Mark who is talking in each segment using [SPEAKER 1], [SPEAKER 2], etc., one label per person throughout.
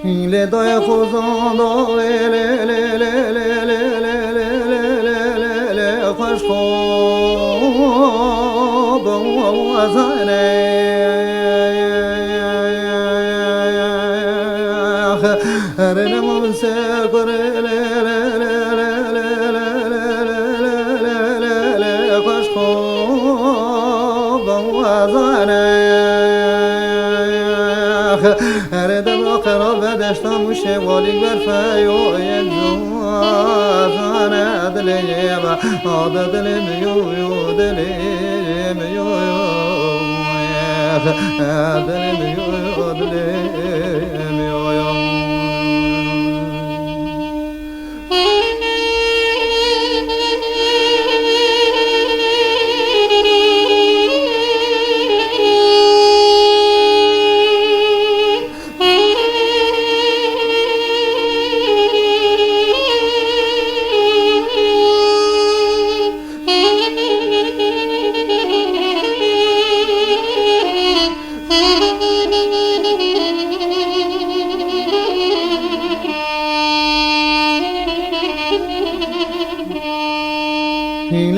[SPEAKER 1] لدای خوزان داغه خوش خواب وزنه هرنم من سر خوش خواب وزنه هر دم خراب دشتم شوالی برفای و یک زنه دلی با آد دلی میو دلی میو دلی میو دلی میو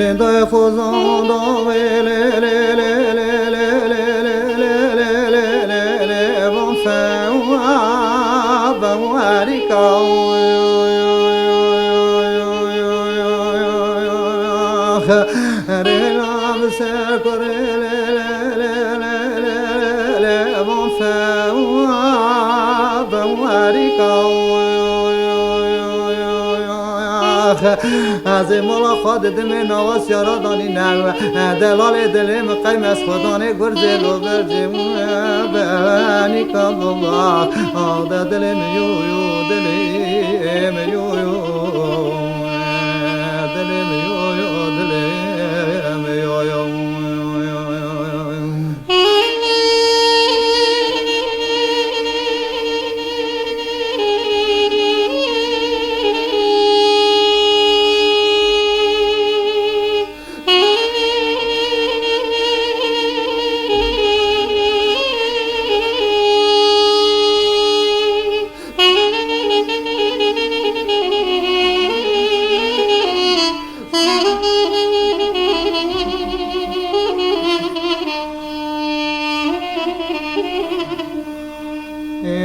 [SPEAKER 1] لدای خوزان داغه بان فواب وریکا رلام سر بان فواب وریکا از مولا خود دم نواس یارا دانی نو دلال دلم قیم از خدانه گرزل و برجم بانی کام الله آده دلم یو یو دلم یو یو دلم یو یو دلم یو یو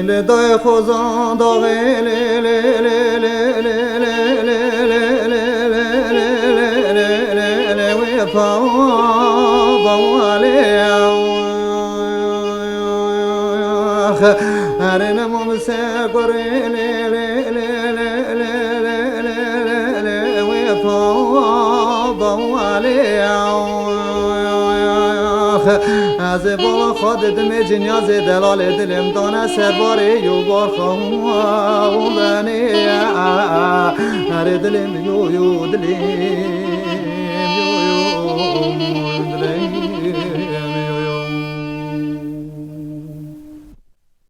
[SPEAKER 1] لدای خوزان داغه وی هرنم مسر از بالا خود دم جنیاز دلال دلم دانه سرباره یو بار خواهم بنی هر دلم یو یو دلم